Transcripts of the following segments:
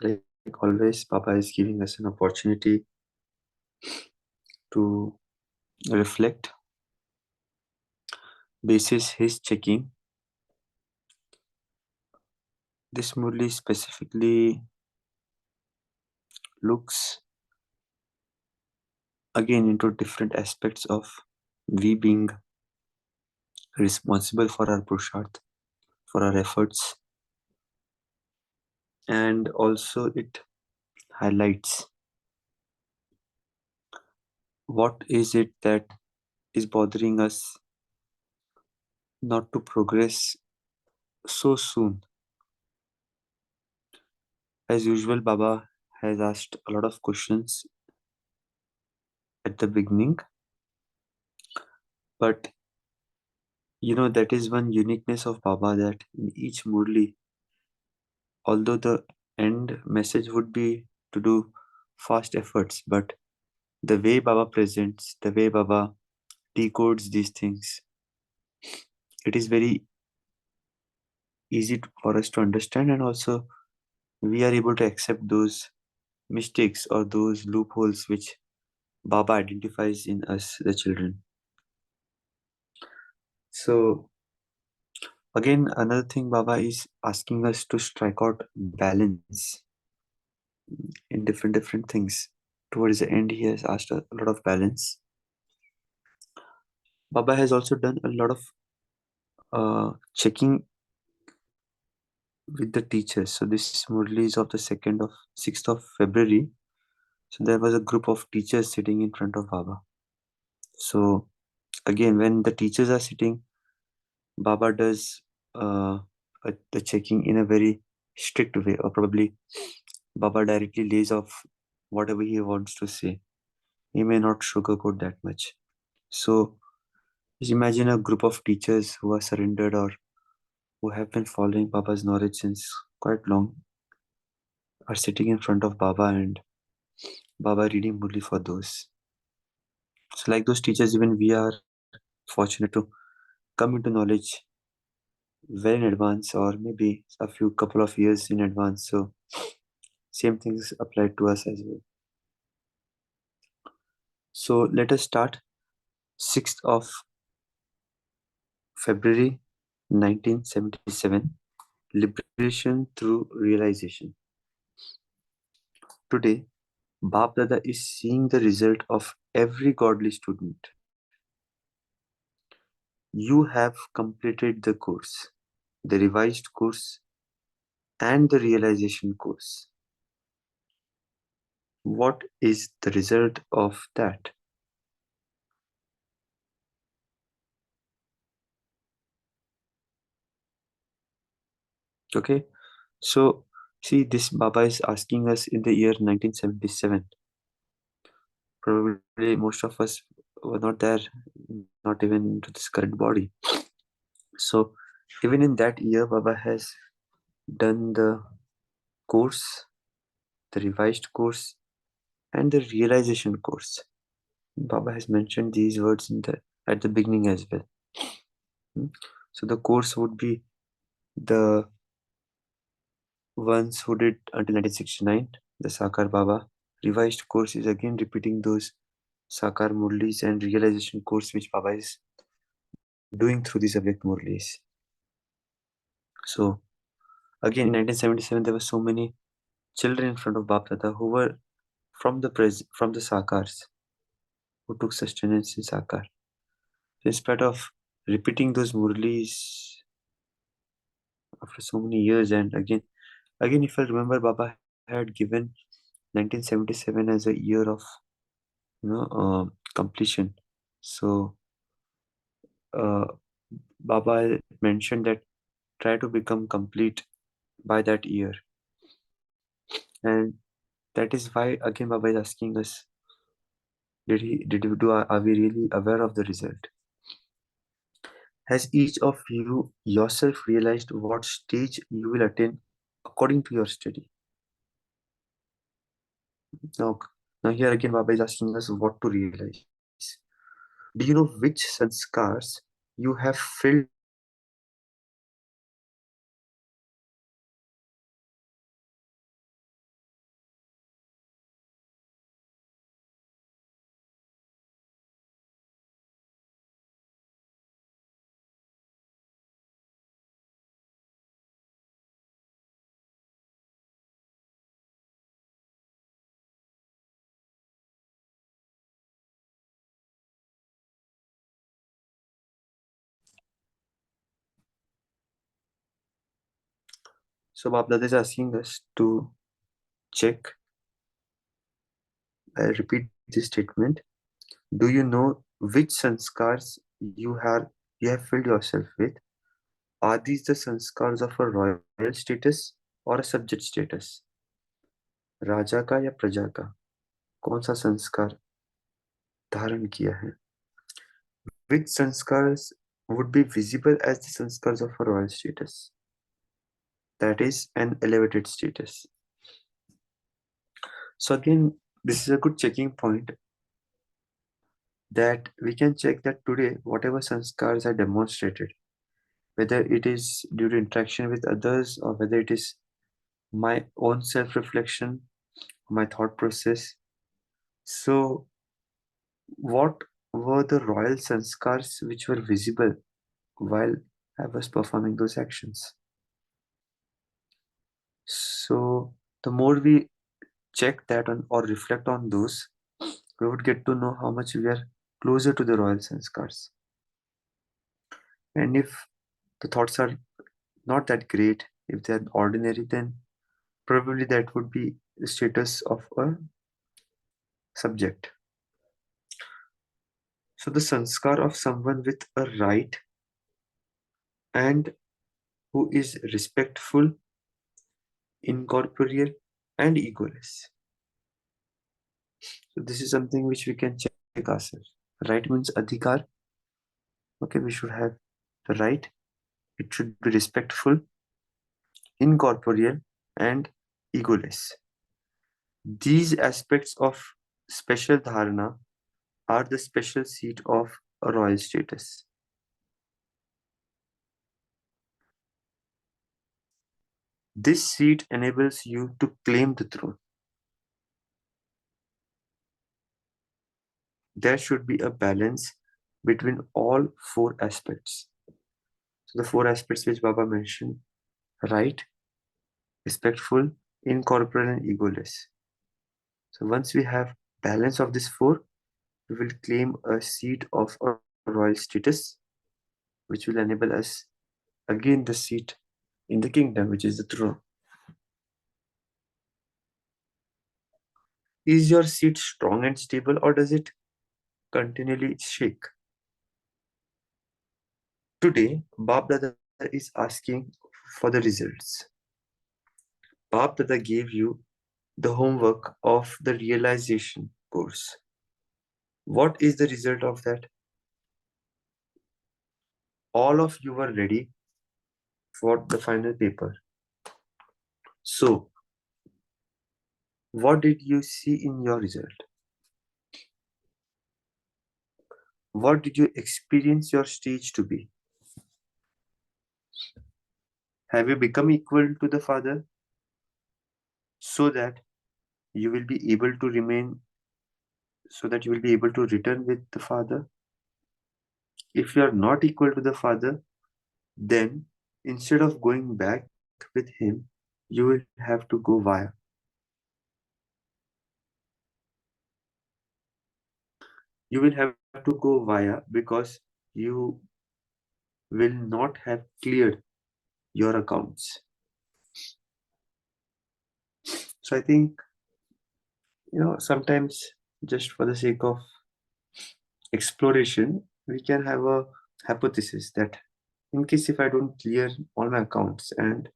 Like always, Baba is giving us an opportunity to reflect basis his checking. This Murli specifically looks again into different aspects of we being responsible for our Purusharth, for our efforts, and also it highlights what is it that is bothering us not to progress so soon. As usual, Baba has asked a lot of questions at the beginning, but that is one uniqueness of Baba, that in each Murli, although the end message would be to do fast efforts, but the way Baba presents, the way Baba decodes these things, it is very easy for us to understand, and also we are able to accept those mistakes or those loopholes which Baba identifies in us, the children. So, again, another thing Baba is asking us to strike out balance in different things. Towards the end, he has asked a lot of balance. Baba has also done a lot of checking with the teachers. So this Murli is of the 6th of February. So there was a group of teachers sitting in front of Baba. So again, when the teachers are sitting, Baba does the checking in a very strict way, or probably Baba directly lays off whatever he wants to say. He may not sugarcoat that much. So just imagine a group of teachers who are surrendered or who have been following Baba's knowledge since quite long are sitting in front of Baba and Baba reading Murli for those. So like those teachers, even we are fortunate to come into knowledge well in advance, or maybe a few couple of years in advance. So same things apply to us as well. So let us start 6th of February 1977, Liberation through Realization. Today, Bap Dada is seeing the result of every godly student. You have completed the course, the revised course, and the realization course. What is the result of that? Okay, so see, this Baba is asking us in the year 1977. Probably most of us were not there, not even to this current body. So even in that year, Baba has done the course, the revised course, and the realization course. Baba has mentioned these words at the beginning as well. So the course would be the ones who did until 1969, the Sakar Baba. Revised course is again repeating those Sakar Murlis, and realization course which Baba is doing through these Avyakt Murlis. So again in 1977 there were so many children in front of Bap Dada who were from the Sakars, who took sustenance in Sakar. So in spite of repeating those Murlis after so many years, and again if I remember, Baba had given 1977 as a year of completion. So Baba mentioned that try to become complete by that year, and that is why again Baba is asking us, are we really aware of the result? Has each of you yourself realized what stage you will attain according to your study? Now, here again Baba is asking us what to realize. Do you know which sanskars you have filled So Babdada is asking us to check. I repeat this statement. Do you know which sanskars you have filled yourself with? Are these the sanskars of a royal status or a subject status? राजा का या प्रजा का कौन सा संस्कार धारण किया है? Which sanskars would be visible as the sanskars of a royal status? That is an elevated status. So again, this is a good checking point that we can check that today, whatever sanskars are demonstrated, whether it is due to interaction with others or whether it is my own self-reflection, my thought process. So what were the royal sanskars which were visible while I was performing those actions? So the more we check that on or reflect on those, we would get to know how much we are closer to the royal sanskars. And if the thoughts are not that great, if they are ordinary, then probably that would be the status of a subject. So the sanskar of someone with a right and who is respectful, incorporeal, and egoless. So this is something which we can check ourselves. Right means adhikar. Okay, we should have the right. It should be respectful, incorporeal, and egoless. These aspects of special dharana are the special seat of a royal status. This seat enables you to claim the throne. There should be a balance between all four aspects. So the four aspects which Baba mentioned: right, respectful, incorporeal, and egoless. So once we have balance of these four, we will claim a seat of a royal status, which will enable us again the seat in the kingdom, which is the throne. Is your seat strong and stable, or does it continually shake? Today, Bab Dada is asking for the results. Bab Dada gave you the homework of the realization course. What is the result of that? All of you were ready for the final paper. So, what did you see in your result? What did you experience your stage to be? Have you become equal to the Father so that you will be able to remain, so that you will be able to return with the Father? If you are not equal to the Father, then instead of going back with Him, you will have to go via. You will have to go via because you will not have cleared your accounts. So I think, sometimes just for the sake of exploration, we can have a hypothesis that in case if I don't clear all my accounts and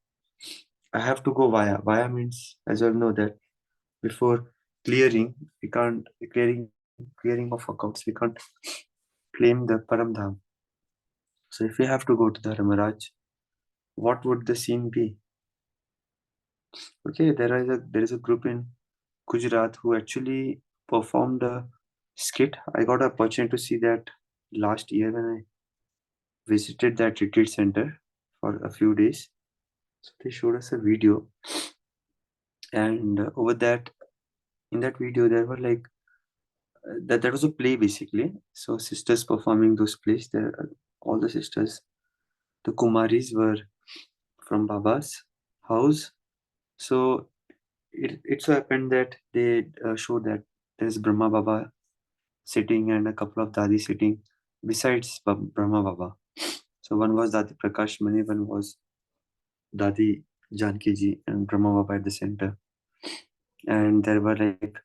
I have to go via. Via means, as you all know, that before clearing, we can't clearing of accounts, we can't claim the Paramdham. So if we have to go to the Dharmaraj, what would the scene be? Okay, there is a group in Gujarat who actually performed a skit. I got an opportunity to see that last year when I visited that retreat center for a few days. So they showed us a video, and over that, in that video, there were like that was a play basically. So sisters performing those plays. There, all the sisters, the Kumaris, were from Baba's house. So it so happened that they showed that there's Brahma Baba sitting and a couple of Dadi sitting besides Brahma Baba. So one was Dadi Prakash Mani, one was Dadi Janki ji and Brahma Baba at the center. And there were like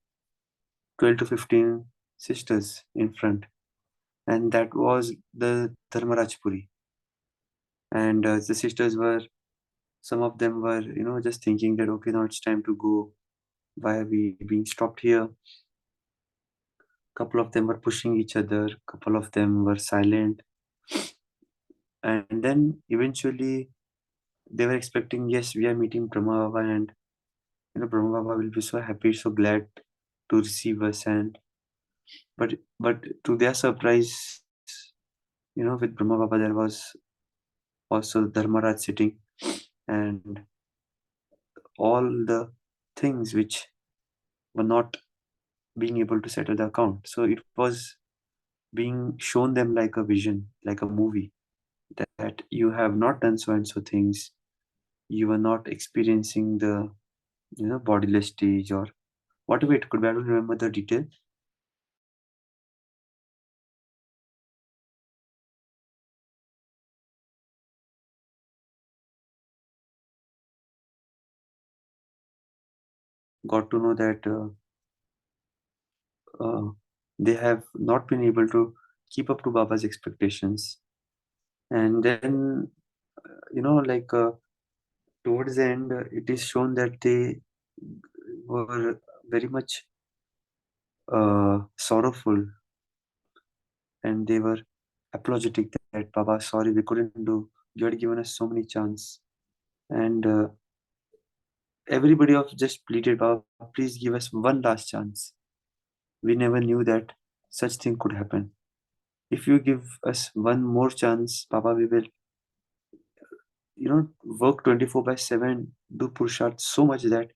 12 to 15 sisters in front. And that was the Dharmarajpuri. And the sisters were, some of them were, just thinking that, okay, now it's time to go. Why are we being stopped here? Couple of them were pushing each other. Couple of them were silent. And then eventually they were expecting, yes, we are meeting Brahma Baba, and Brahma Baba will be so happy, so glad to receive us. And but to their surprise, with Brahma Baba there was also Dharmaraj sitting, and all the things which were not being able to settle the account. So it was being shown them like a vision, like a movie, that you have not done so and so things. You are not experiencing the bodiless stage or whatever it could be. I don't remember the detail. Got to know that they have not been able to keep up to Baba's expectations. And then, like towards the end, it is shown that they were very much sorrowful, and they were apologetic that Baba, sorry, we couldn't do. You had given us so many chance, and everybody of just pleaded, Baba, please give us one last chance. We never knew that such thing could happen. If you give us one more chance, Baba, we will, work 24/7, do Purusharth so much that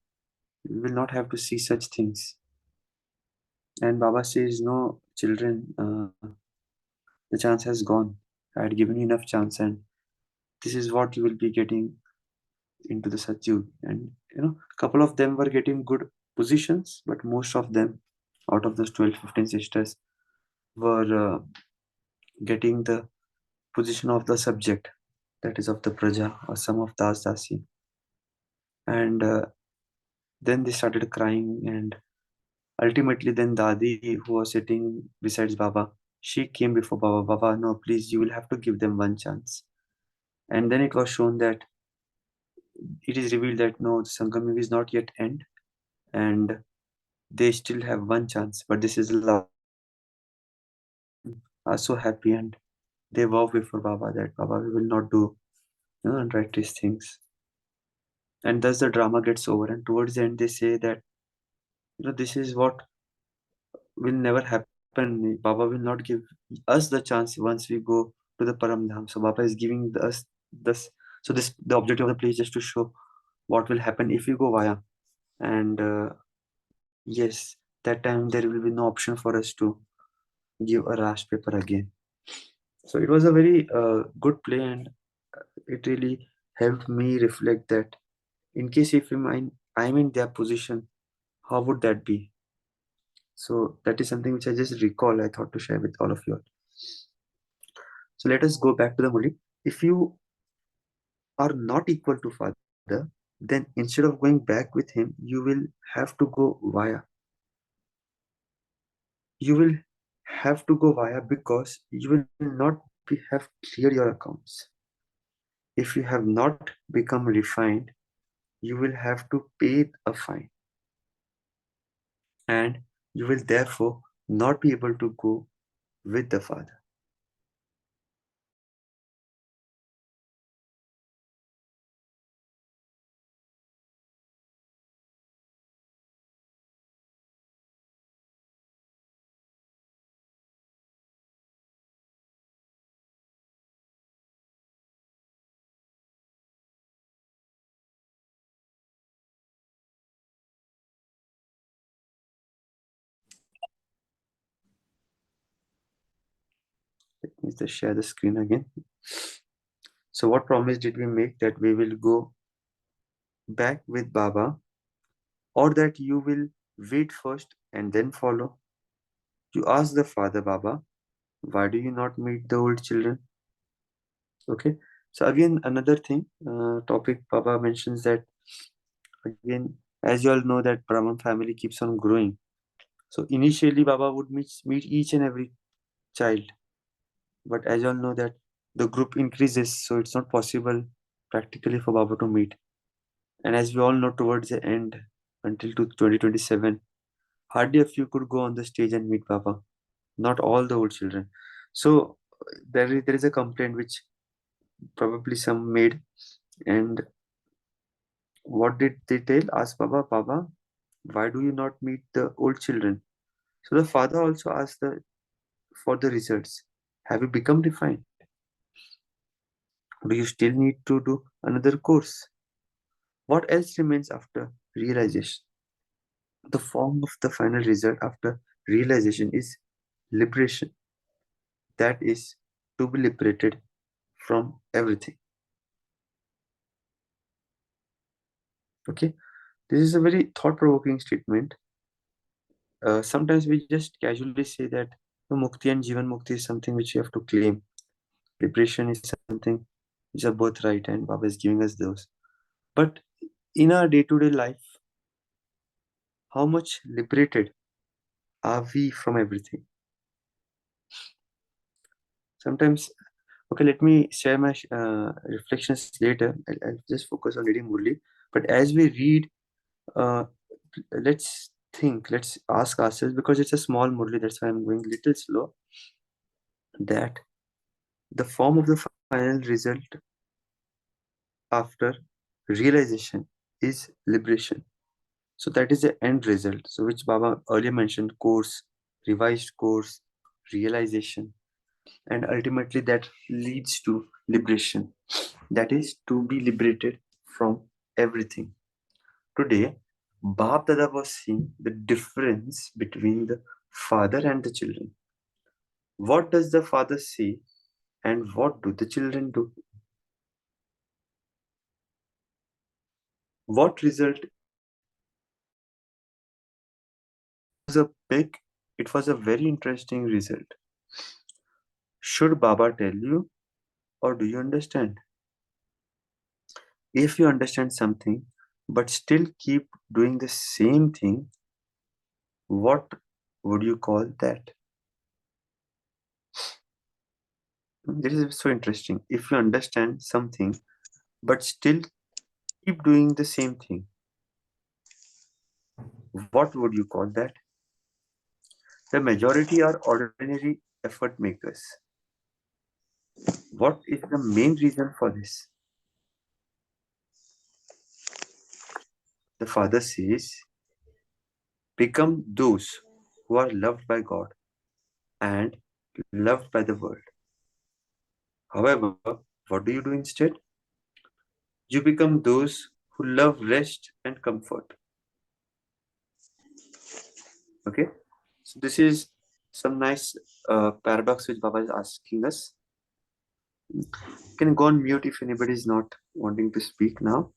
we will not have to see such things. And Baba says, no, children, the chance has gone. I had given you enough chance, and this is what you will be getting into the Satyug. And, a couple of them were getting good positions, but most of them, out of those 12, 15 sisters, were getting the position of the subject, that is of the Praja or some of Das Dasi. And then they started crying, and ultimately then Dadi, who was sitting besides Baba, she came before Baba. Baba, no, please, you will have to give them one chance. And then it was shown that it is revealed that no, the Sangam is not yet end, and they still have one chance, but this is the last chance. Are so happy, and they vow before Baba that Baba, we will not do unrighteous things. And thus the drama gets over, and towards the end they say that this is what will never happen. Baba will not give us the chance once we go to the Param Dham. So Baba is giving us this. So this, the objective of the play is just to show what will happen if we go via. And yes, that time there will be no option for us to give a rash paper again. So it was a very good play, and it really helped me reflect that in case if I'm in their position, how would that be? So that is something which I just recall. I thought to share with all of you. So let us go back to the Murli. If you are not equal to Father, then instead of going back with him, you will have to go via. You will have to go via because you will not have cleared your accounts. If you have not become refined, you will have to pay a fine. And you will therefore not be able to go with the Father. Let me just share the screen again. So what promise did we make that we will go back with Baba, or that you will wait first and then follow? You ask the Father, Baba, why do you not meet the old children? Okay. So again, another thing, topic Baba mentions that again, as you all know, that Brahman family keeps on growing. So initially, Baba would meet each and every child, but as you all know that the group increases, so it's not possible practically for Baba to meet. And as we all know, towards the end, until to 2027, hardly a few could go on the stage and meet Baba. Not all the old children. So there is a complaint which probably some made, and what did they tell? Ask Baba, Baba, why do you not meet the old children? So the father also asked for the results. Have you become refined? Do you still need to do another course? What else remains after realization? The form of the final result after realization is liberation. That is to be liberated from everything. Okay, this is a very thought-provoking statement. Sometimes we just casually say that mukti and jivan mukti is something which you have to claim. Liberation is something which is a birthright, and Baba is giving us those. But in our day-to-day life, how much liberated are we from everything? Sometimes, okay, let me share my reflections later. I'll just focus on reading Murli. But as we read, uh, let's think, let's ask ourselves, because it's a small Murli, that's why I'm going a little slow, that the form of the final result after realization is liberation. So that is the end result. So which Baba earlier mentioned, course, revised course, realization, and ultimately that leads to liberation. That is to be liberated from everything. Today, Bab Dada was seeing the difference between the father and the children. What does the father say and what do the children do? What result was a big, it was a very interesting result. Should Baba tell you or do you understand? If you understand something but still keep doing the same thing, what would you call that? This is so interesting. If you understand something but still keep doing the same thing, what would you call that? The majority are ordinary effort makers. What is the main reason for this? The father says, become those who are loved by God and loved by the world. However, what do you do instead? You become those who love rest and comfort. Okay, so this is some nice paradox which Baba is asking us. You can go on mute if anybody is not wanting to speak now.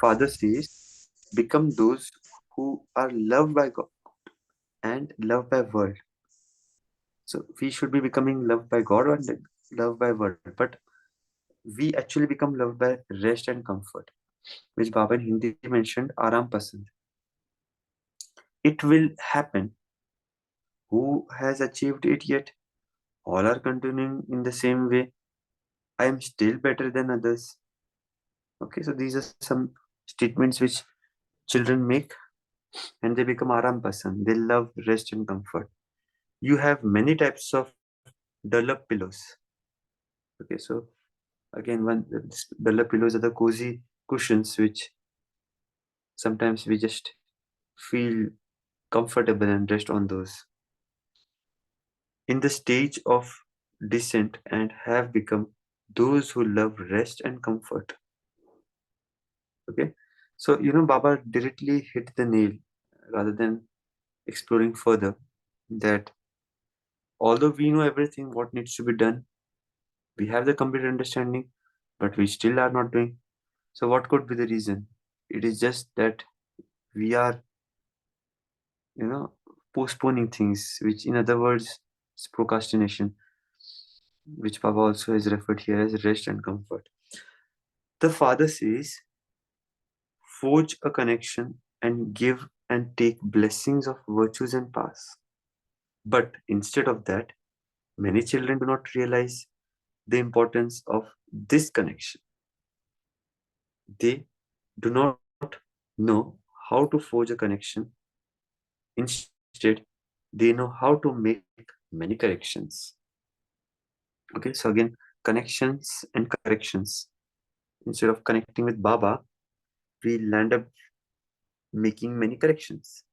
Father says, become those who are loved by God and loved by world. So we should be becoming loved by God and loved by world, but we actually become loved by rest and comfort, which Baba in Hindi mentioned, Aram Pasand. It will happen. Who has achieved it yet? All are continuing in the same way. I am still better than others. Okay, so these are some statements which children make and they become Aram Pasand. They love rest and comfort. You have many types of duller pillows. Okay, so again, duller pillows are the cozy cushions which sometimes we just feel comfortable and rest on those. In the stage of descent and have become those who love rest and comfort. Okay, so Baba directly hit the nail rather than exploring further that although we know everything what needs to be done, we have the complete understanding, but we still are not doing. So what could be the reason? It is just that we are postponing things, which in other words is procrastination. which Baba also is referred here as rest and comfort. The Father says, forge a connection and give and take blessings of virtues and paths. But instead of that, many children do not realize the importance of this connection. They do not know how to forge a connection. Instead, they know how to make many corrections. Okay, so again, connections and corrections. Instead of connecting with Baba, we land up making many corrections.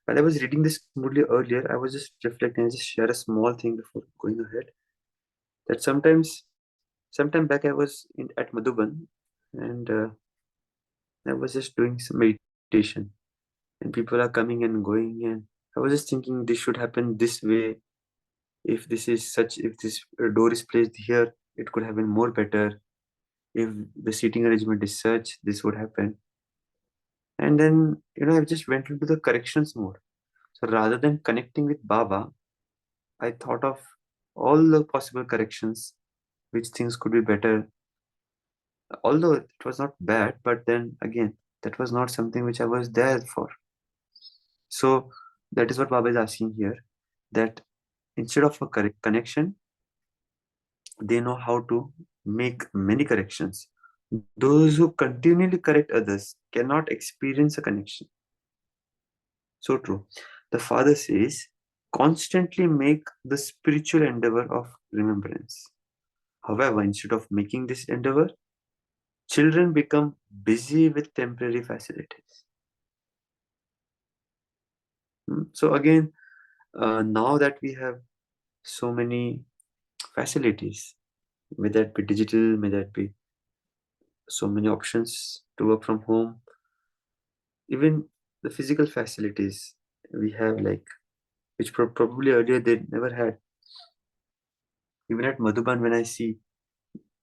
While I was reading this Murli earlier, I was just reflecting. I just share a small thing before going ahead. That sometime back, I was at Madhuban, and I was just doing some meditation, and people are coming and going, and I was just thinking this should happen this way. If this is such, if this door is placed here, it could have been more better. If the seating arrangement is such, this would happen. And then, I just went into the corrections mode. So rather than connecting with Baba, I thought of all the possible corrections, which things could be better. Although it was not bad, but then again, that was not something which I was there for. So that is what Baba is asking here, that instead of a correct connection, they know how to make many corrections. Those who continually correct others cannot experience a connection. So true. The Father says, constantly make the spiritual endeavor of remembrance. However, instead of making this endeavor, children become busy with temporary facilities. So again, now that we have so many facilities, may that be digital, may that be so many options to work from home, even the physical facilities we have, like, which probably earlier they never had. Even at Madhuban, when I see,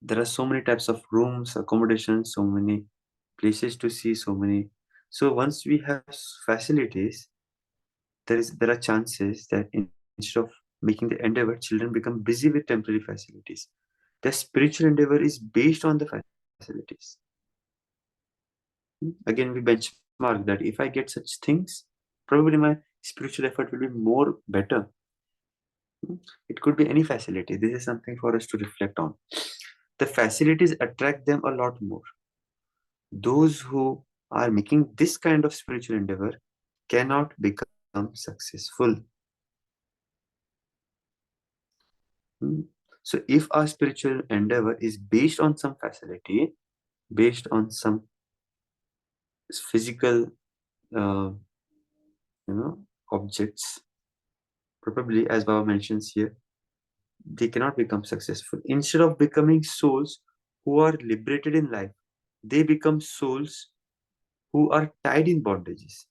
there are so many types of rooms, accommodations, so many places to see, so many. So once we have facilities, there are chances that instead of making the endeavor, children become busy with temporary facilities. Their spiritual endeavor is based on the facilities. Again, we benchmark that if I get such things, probably my spiritual effort will be more better. It could be any facility. This is something for us to reflect on. The facilities attract them a lot more. Those who are making this kind of spiritual endeavor cannot become successful. So if our spiritual endeavor is based on some facility, based on some physical, uh, objects, probably as Baba mentions here, they cannot become successful. Instead of becoming souls who are liberated in life, they become souls who are tied in bondages.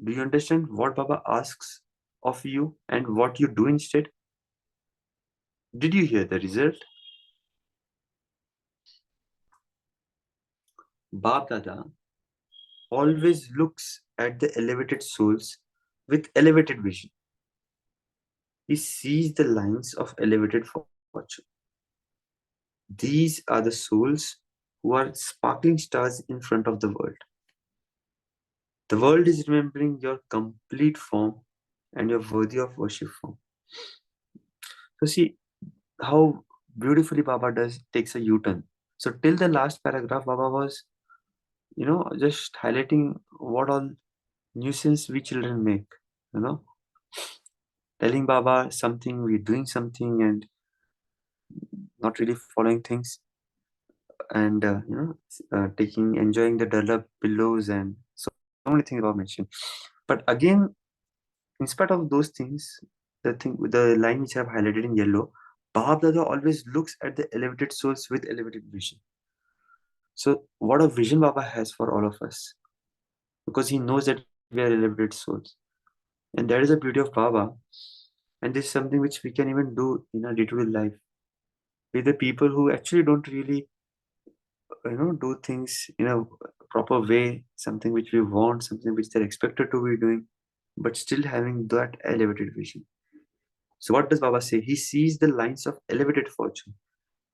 Do you understand what Baba asks of you and what you do instead? Did you hear the result? Bab Dada always looks at the elevated souls with elevated vision. He sees the lines of elevated fortune. These are the souls who are sparkling stars in front of the world. The world is remembering your complete form and your worthy of worship form. So see how beautifully Baba takes a U-turn. So till the last paragraph, Baba was, just highlighting what all nuisance we children make, you know, telling Baba something, we're doing something and not really following things, and enjoying the developed pillows and so many things Baba mentioned. But again, in spite of those things, the line which I have highlighted in yellow, Baba Dada always looks at the elevated souls with elevated vision. So what a vision Baba has for all of us, because he knows that we are elevated souls. And that is the beauty of Baba. And this is something which we can even do in our day-to-day life with the people who actually don't really, do things in a proper way, something which we want, something which they're expected to be doing, but still having that elevated vision. So what does Baba say? He sees the lines of elevated fortune.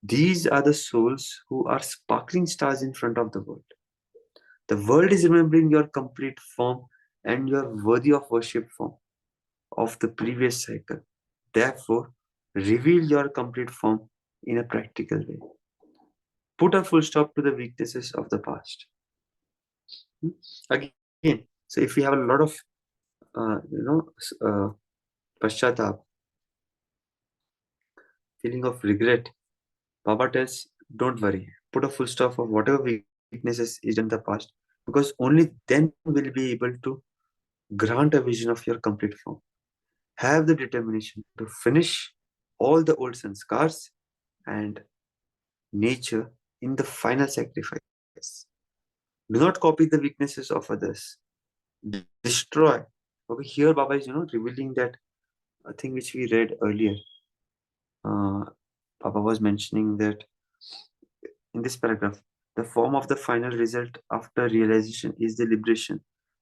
These are the souls who are sparkling stars in front of the world. The world is remembering your complete form and your worthy of worship form of the previous cycle. Therefore, reveal your complete form in a practical way. Put a full stop to the weaknesses of the past. Again, so if we have a lot of, paschatap, feeling of regret, Baba tells, don't worry. Put a full stop of whatever weaknesses is done in the past, because only then will you be able to grant a vision of your complete form. Have the determination to finish all the old sanskars and nature in the final sacrifice. Do not copy the weaknesses of others. Destroy. Okay, here Baba is, revealing that thing which we read earlier. Uh, Baba was mentioning that in this paragraph, the form of the final result after realization is the liberation.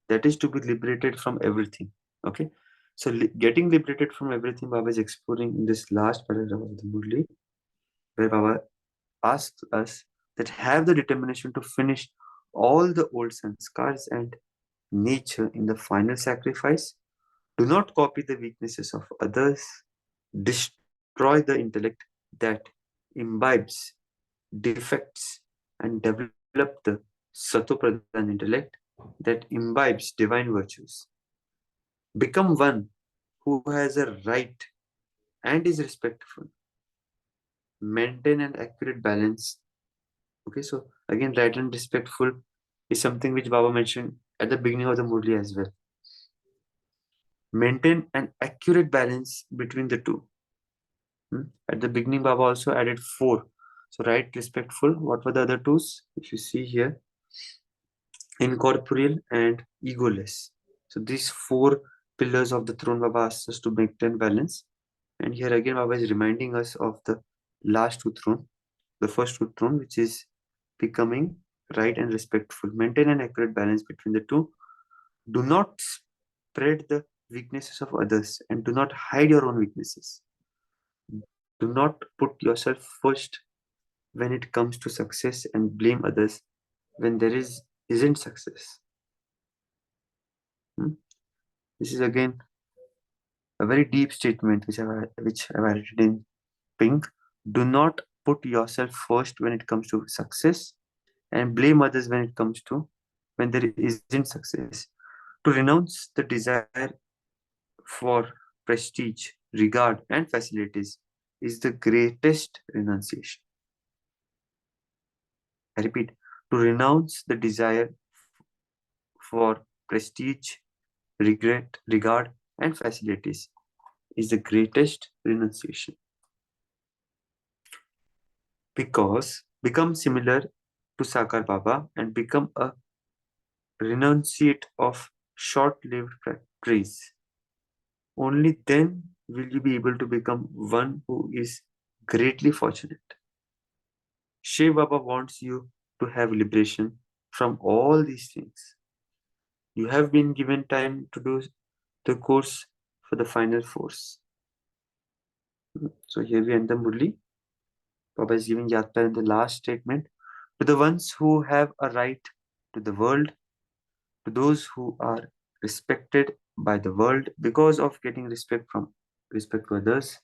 That is to be liberated from everything. Okay, so getting liberated from everything, Baba is exploring in this last paragraph of the Murli, where Baba asks us that have the determination to finish all the old sanskars and nature in the final sacrifice. Do not copy the weaknesses of others. Destroy the intellect that imbibes defects and develop the Satopradhan intellect that imbibes divine virtues. Become one who has a right and is respectful. Maintain an accurate balance. Okay, so again, right and respectful is something which Baba mentioned at the beginning of the Murli as well. Maintain an accurate balance between the two. At the beginning, Baba also added 4. So, right, respectful. What were the other 2s? If you see here, incorporeal and egoless. So, these 4 pillars of the throne, Baba asks us to maintain balance. And here again, Baba is reminding us of the last 2 throne, the first 2 throne, which is becoming right and respectful. Maintain an accurate balance between the two. Do not spread the weaknesses of others and do not hide your own weaknesses. Do not put yourself first when it comes to success and blame others when there isn't success. This is again a very deep statement which I've added in pink. Do not put yourself first when it comes to success and blame others when there isn't success. To renounce the desire for prestige, regard, and facilities is the greatest renunciation. I repeat, to renounce the desire for prestige, regard, and facilities is the greatest renunciation. Because become similar to Sakar Baba and become a renunciate of short-lived praise. Only then will you be able to become one who is greatly fortunate. Shiv Baba wants you to have liberation from all these things. You have been given time to do the course for the final force. So here we end the Murli. Baba is giving Yatra in the last statement to the ones who have a right to the world, to those who are respected by the world because of getting respect to others,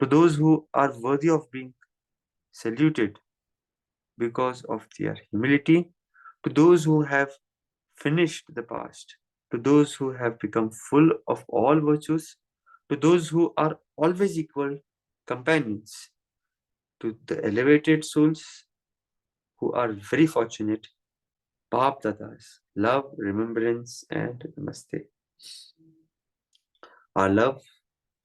to those who are worthy of being saluted because of their humility, to those who have finished the past, to those who have become full of all virtues, to those who are always equal companions, to the elevated souls who are very fortunate, Baap Dadas, love, remembrance, and namaste. Our love,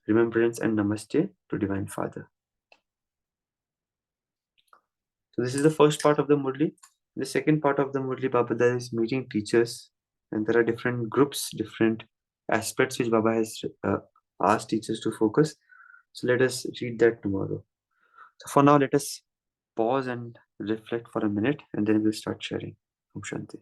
remembrance, and namaste to Divine Father. So this is the first part of the Murli. The second part of the Murli, Baba is meeting teachers, and there are different groups, different aspects which Baba has asked teachers to focus. So let us read that tomorrow. So for now, let us pause and reflect for a minute, and then we'll start sharing. Om Shanti.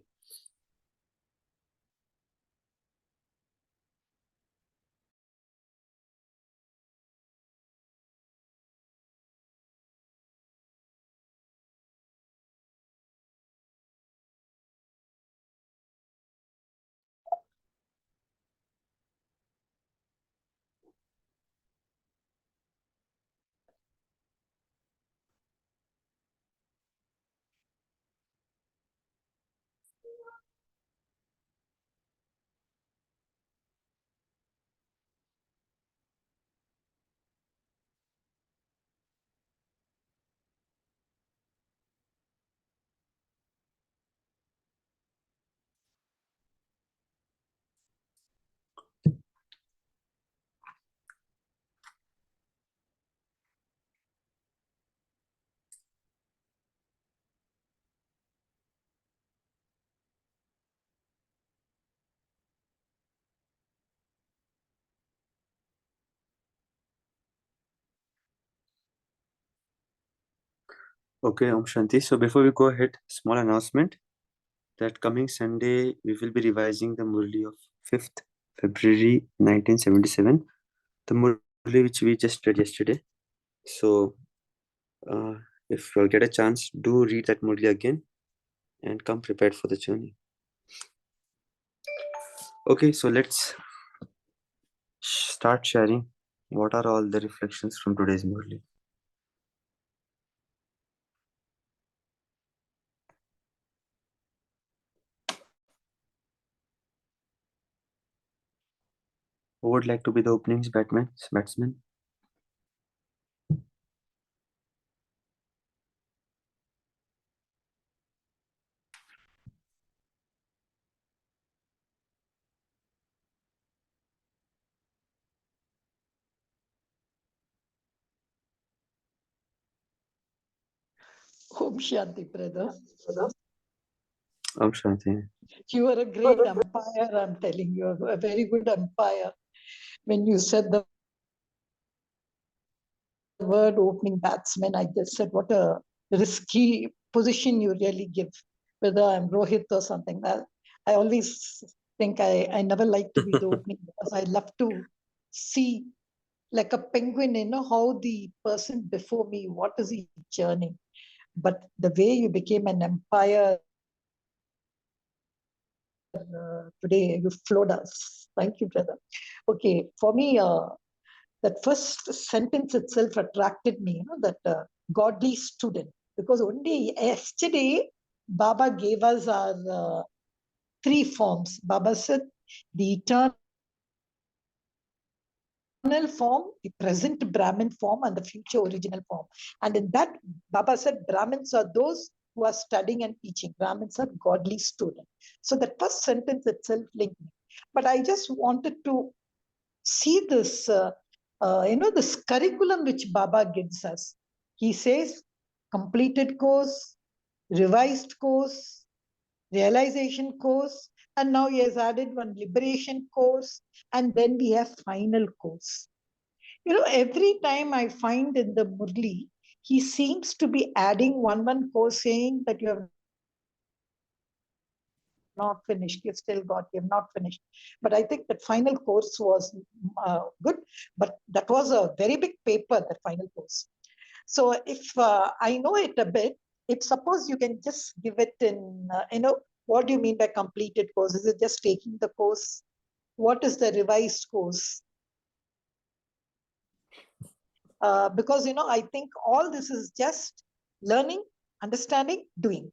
Okay, Om Shanti. So before we go ahead, small announcement that coming Sunday we will be revising the Murli of 5th February 1977, the Murli which we just read yesterday. So uh, if you'll get a chance, do read that Murli again and come prepared for the journey. Okay, so let's start sharing what are all the reflections from today's Murli. Who would like to be the openings batsman? Om Shanti, brother. Om Shanti. You are a great umpire, I'm telling you, a very good umpire. When you said the word opening batsman, I just said, what a risky position you really give, whether I'm Rohit or something. I always think I never like to be the opening because I love to see like a penguin, how the person before me, what is he churning? But the way you became an umpire today, you floored us. Thank you, brother. Okay, for me, that first sentence itself attracted me, that godly student, because only yesterday Baba gave us our three forms. Baba said the eternal form, the present Brahmin form, and the future original form. And in that, Baba said Brahmins are those who are studying and teaching. Brahmins are godly students. So the first sentence itself linked me. But I just wanted to see this, this curriculum which Baba gives us. He says completed course, revised course, realization course, and now he has added one liberation course, and then we have final course. Every time I find in the Murli, he seems to be adding one course saying that you have not finished, you've not finished. But I think that final course was good, but that was a very big paper, that final course. So if I know it a bit, if suppose you can just give it in, what do you mean by completed course? Is it just taking the course? What is the revised course? Because, I think all this is just learning, understanding, doing.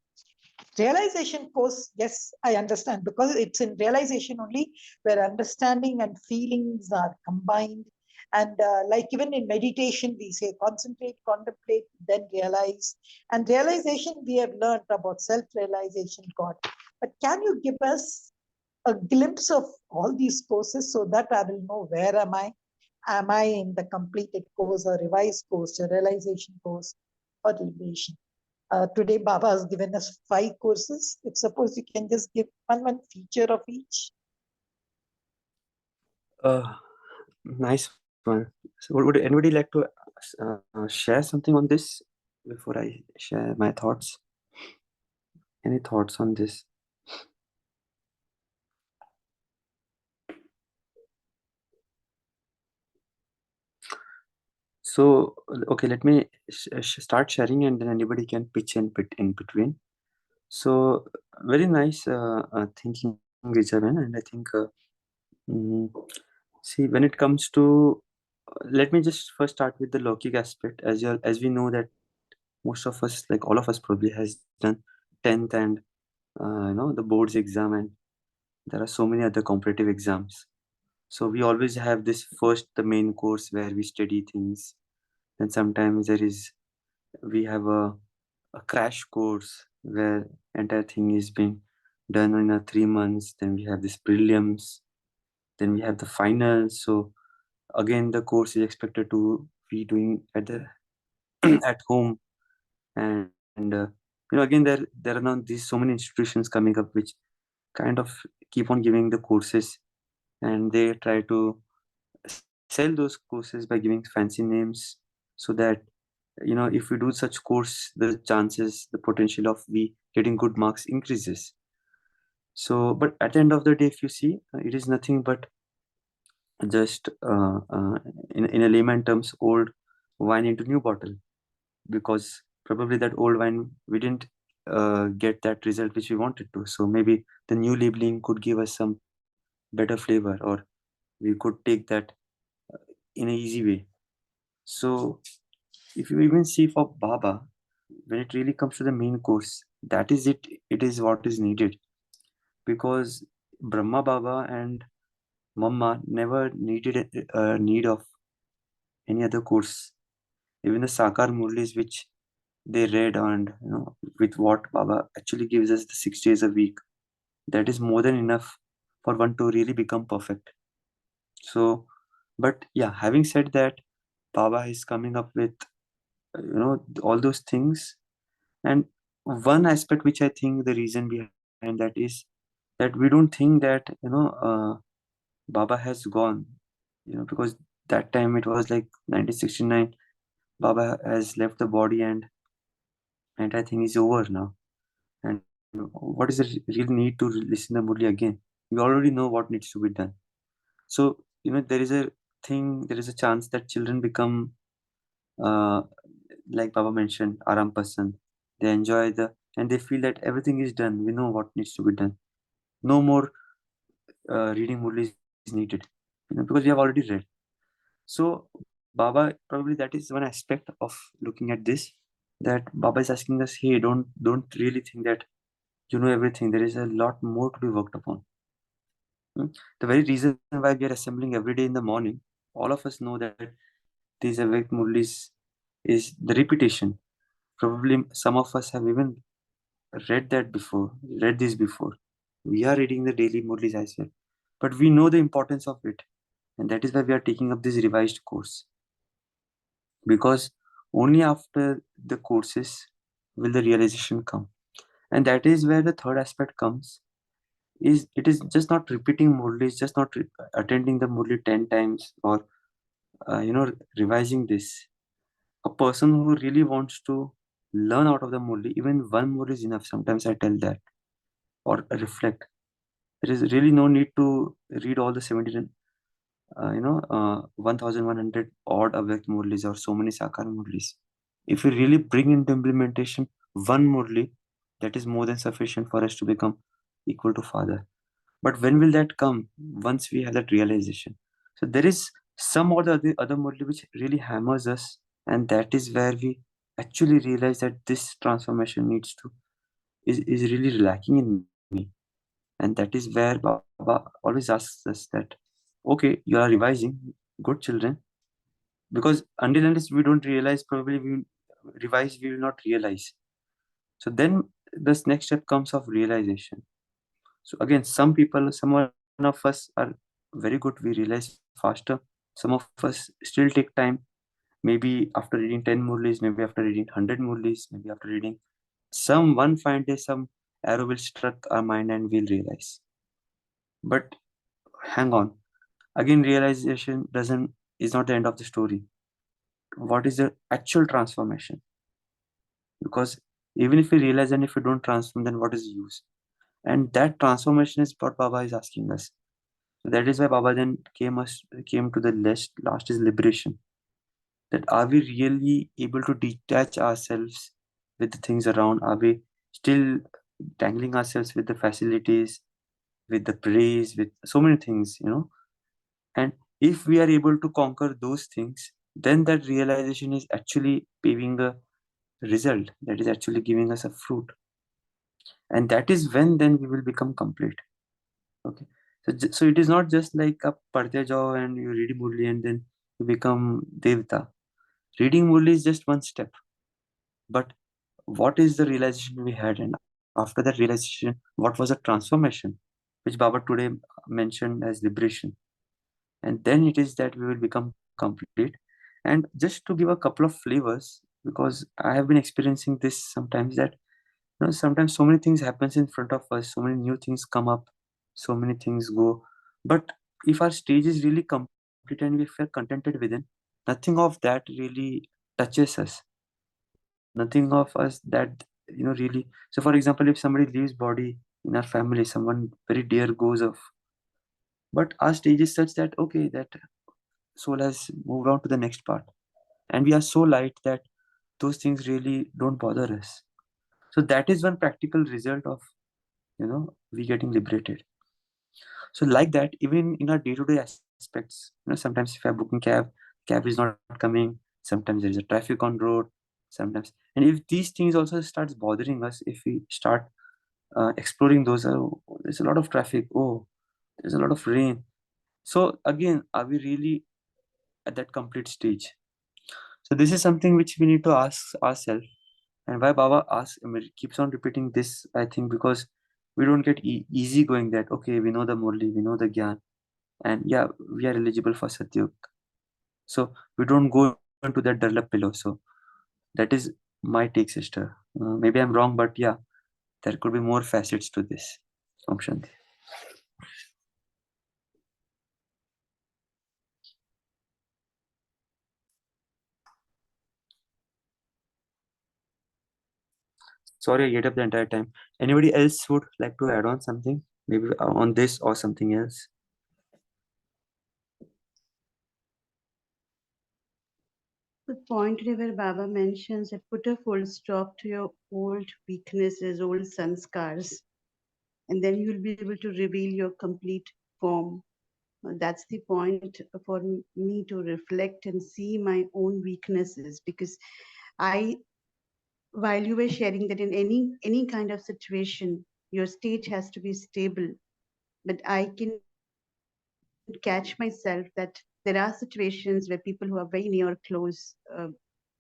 Realization course, yes, I understand, because it's in realization only where understanding and feelings are combined. And like even in meditation, we say concentrate, contemplate, then realize. And realization, we have learned about self-realization, God. But can you give us a glimpse of all these courses so that I will know where am I? Am I in the completed course or revised course, a realization course or liberation? Today, Baba has given us 5 courses. If suppose you can just give one feature of each. Nice one. So would anybody like to share something on this before I share my thoughts? Any thoughts on this? So, okay, let me start sharing and then anybody can pitch in between. So, very nice thinking, Rijavan, and I think, mm, see, when it comes to, let me just first start with the Lokic aspect. As we know that most of us, like all of us, probably has done 10th and the boards exam, and there are so many other competitive exams. So we always have this first, the main course where we study things. Then sometimes we have a crash course where entire thing is being done in a 3 months. Then we have this prelims. Then we have the finals. So again, the course is expected to be doing at the at home. And again, there are now these so many institutions coming up which kind of keep on giving the courses, and they try to sell those courses by giving fancy names so that if we do such course, the chances, the potential of we getting good marks increases. So, but at the end of the day, if you see, it is nothing but just in a layman terms, old wine into new bottle, because probably that old wine we didn't get that result which we wanted to. So maybe the new labeling could give us some better flavor, or we could take that in a easy way. So if you even see for Baba, when it really comes to the main course, that is it. It is what is needed, because Brahma Baba and Mama never needed a need of any other course. Even the Sakar Murlis which they read, and with what Baba actually gives us, the 6 days a week, that is more than enough for one to really become perfect. So, but yeah, having said that, Baba is coming up with all those things. And one aspect which I think the reason behind that is that we don't think that Baba has gone, because that time it was like 1969. Baba has left the body, and I think it's over now. And what is the real need to listen the Murli again? We already know what needs to be done. So there is a thing, there is a chance that children become uh, like Baba mentioned, Aram Pasand. They enjoy and they feel that everything is done. We know what needs to be done. No more reading Murli is needed, because we have already read. So Baba, probably that is one aspect of looking at this, that Baba is asking us, hey, don't really think that you know everything. There is a lot more to be worked upon. Hmm? The very reason why we are assembling every day in the morning, all of us know that these awake Murlis is the repetition. Probably some of us have even read this before. We are reading the daily Murlis as well. But we know the importance of it. And that is why we are taking up this revised course. Because only after the courses will the realization come. And that is where the third aspect comes. Is it is just not repeating Murli, it's just not attending the Murli 10 times, or revising this. A person who really wants to learn out of the Murli, even one Murli is enough. Sometimes I tell that, or reflect. There is really no need to read all the 17, 1100 odd Avyakt Murlis or so many Sakar Murlis. If we really bring into implementation one Murli, that is more than sufficient for us to become equal to Father. But when will that come? Once we have that realization. So there is some or the other Murli which really hammers us, and that is where we actually realize that this transformation is really lacking in me. And that is where Baba always asks us that, okay, you are revising, good children, because until unless we don't realize, probably we revise, we will not realize. So then this next step comes of realization. So again, some one of us are very good, we realize faster. Some of us still take time, maybe after reading 10 Murlis, maybe after reading 100 Murlis, maybe after reading some one fine day, some arrow will struck our mind and we'll realize. But hang on, again, realization doesn't is not the end of the story. What is the actual transformation? Because even if we realize and if we don't transform, then what is the use? And that transformation is what Baba is asking us. So that is why Baba then came to the last is liberation. That are we really able to detach ourselves with the things around? Are we still tangling ourselves with the facilities, with the praise, with so many things? And if we are able to conquer those things, then that realization is actually paving a result, that is actually giving us a fruit. And that is when then we will become complete. Okay. So it is not just like a padte jao and you read Murli and then you become Devta. Reading Murli is just one step. But what is the realization we had? And after that realization, what was the transformation? Which Baba today mentioned as liberation. And then it is that we will become complete. And just to give a couple of flavors, because I have been experiencing this sometimes, that sometimes so many things happens in front of us, so many new things come up, so many things go, but if our stage is really complete and we feel contented within, nothing of that really touches us. nothing of us that really. So for example, if somebody leaves body in our family, someone very dear goes off, but our stage is such that okay, that soul has moved on to the next part, and we are so light that those things really don't bother us. So that is one practical result of we getting liberated. So like that, even in our day-to-day aspects, sometimes if I'm booking cab is not coming, sometimes there is a traffic on road, sometimes. And if these things also starts bothering us, if we start exploring those, there's a lot of traffic, oh, there's a lot of rain. So again, are we really at that complete stage? So this is something which we need to ask ourselves. And why Baba asks, keeps on repeating this, I think, because we don't get easy going that, okay, we know the Murli, we know the Gyan, and yeah, we are eligible for Satyug. So we don't go into that developed below. So that is my take, sister. Maybe I'm wrong, but yeah, there could be more facets to this. Om Shanti. Sorry, I get up the entire time. Anybody else would like to add on something? Maybe on this or something else? The point where Baba mentions that put a full stop to your old weaknesses, old sanskars, and then you'll be able to reveal your complete form. That's the point for me to reflect and see my own weaknesses, because I, while you were sharing that in any kind of situation, your stage has to be stable, but I can catch myself that there are situations where people who are very near, close,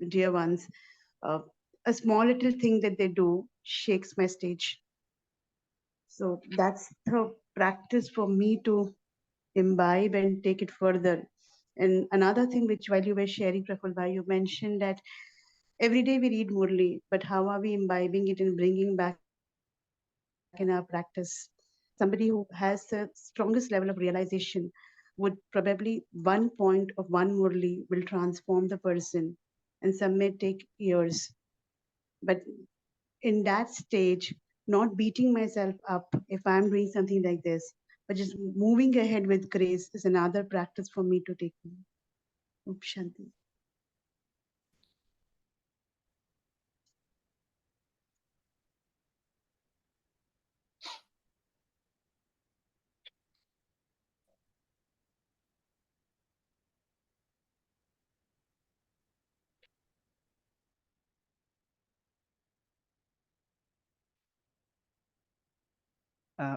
dear ones, uh, a small little thing that they do shakes my stage. So that's the practice for me to imbibe and take it further. And another thing which while you were sharing, Prafulbhai, you mentioned that every day we read Murli, but how are we imbibing it and bringing back in our practice? Somebody who has the strongest level of realization would probably one point of one Murli will transform the person, and some may take years. But in that stage, not beating myself up if I'm doing something like this, but just moving ahead with grace is another practice for me to take. Om Shanti.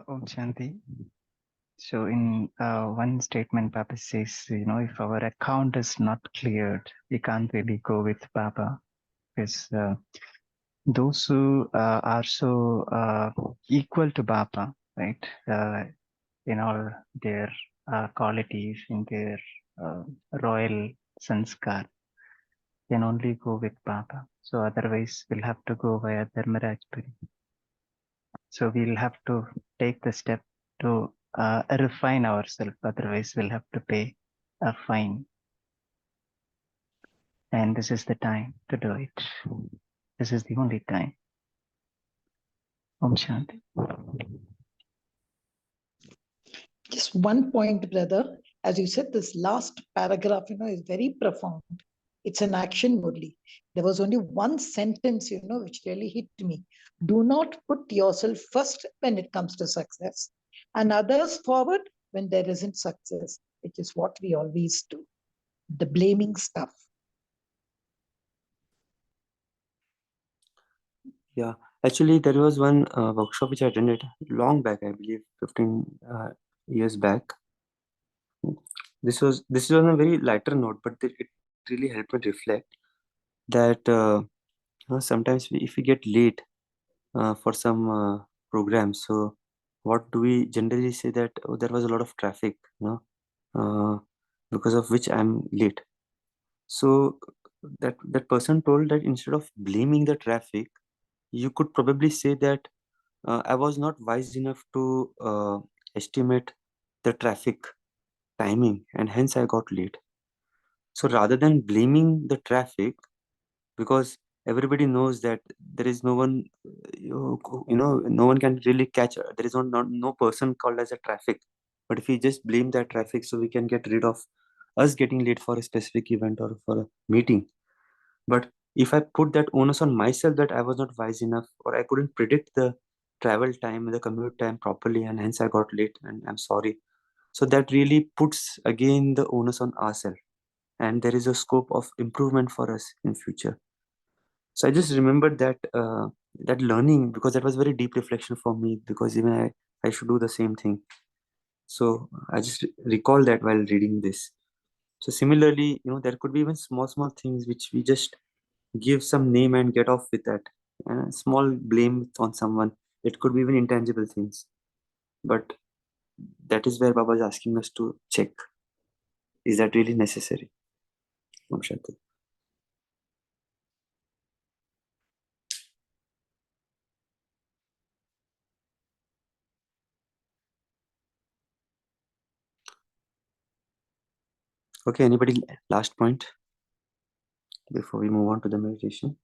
Om Shanti. So in one statement, Baba says, if our account is not cleared, we can't really go with Baba, because those who are so equal to Baba, right, in all their qualities, in their royal sanskar, can only go with Baba. So otherwise, we'll have to go via Dharmarajpuri. So we'll have to take the step to refine ourselves. Otherwise, we'll have to pay a fine. And this is the time to do it. This is the only time. Om Shanti. Just one point, brother. As you said, this last paragraph, is very profound. It's an action only. There was only one sentence, which really hit me. Do not put yourself first when it comes to success, and others forward when there isn't success, which is what we always do. The blaming stuff. Yeah, actually, there was one workshop which I attended long back, I believe, 15 years back. This is on a very lighter note, but it really helped me reflect that sometimes if we get late for some program, so what do we generally say that, oh, there was a lot of traffic, uh, because of which I'm late. So that person told that instead of blaming the traffic, you could probably say that I was not wise enough to estimate the traffic timing, and hence I got late. So rather than blaming the traffic, because everybody knows that there is no one, no one can really catch. There is no person called as a traffic. But if we just blame that traffic, so we can get rid of us getting late for a specific event or for a meeting. But if I put that onus on myself that I was not wise enough, or I couldn't predict the travel time, the commute time properly, and hence I got late, and I'm sorry. So that really puts again the onus on ourselves, and there is a scope of improvement for us in future. So I just remembered that learning, because that was very deep reflection for me, because even I should do the same thing. So I just recall that while reading this. So similarly, there could be even small things which we just give some name and get off with that. Small blame on someone. It could be even intangible things. But that is where Baba is asking us to check. Is that really necessary? Om Shanti. Okay, anybody last point before we move on to the meditation?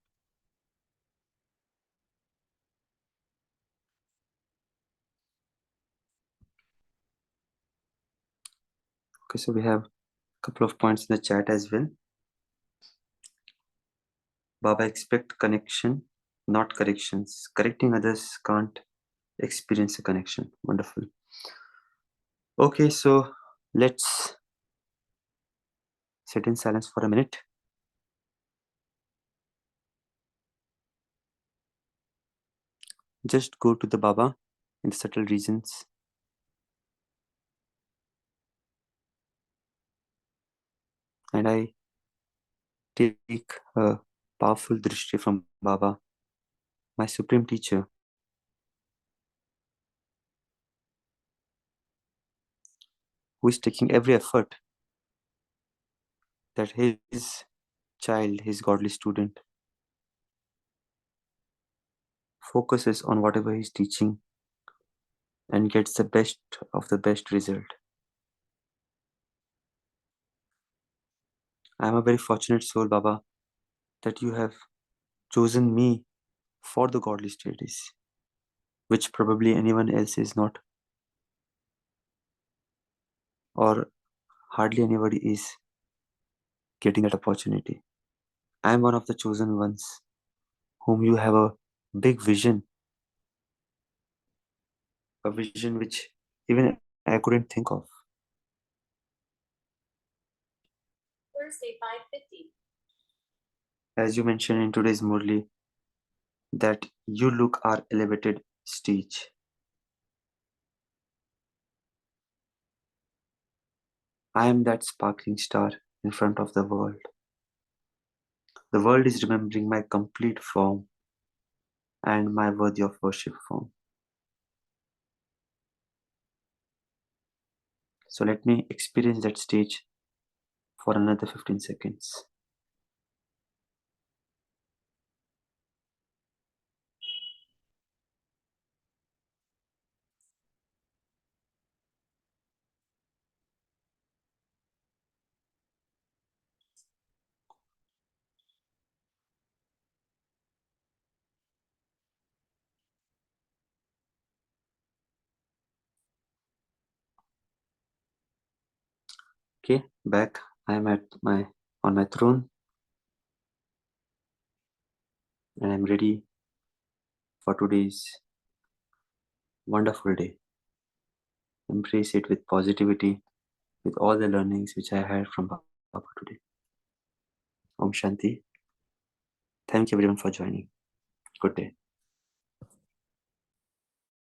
Okay, so we have a couple of points in the chat as well. Baba expect connection, not corrections. Correcting others can't experience a connection. Wonderful. Okay, so let's sit in silence for a minute. Just go to the Baba in subtle regions. And I take a powerful drishti from Baba, my supreme teacher, who is taking every effort that his child, his godly student, focuses on whatever he's teaching and gets the best of the best result. I am a very fortunate soul, Baba, that you have chosen me for the godly studies, which probably anyone else is not, or hardly anybody is getting that opportunity. I am one of the chosen ones whom you have a big vision, a vision which even I couldn't think of. Thursday, 5:50. As you mentioned in today's Murli, that you look our elevated stage. I am that sparkling star in front of the world. The world is remembering my complete form and my worthy of worship form. So let me experience that stage for another 15 seconds. Okay, back. I am on my throne, and I'm ready for today's wonderful day. Embrace it with positivity, with all the learnings which I had from Baba today. Om Shanti. Thank you everyone for joining. Good day.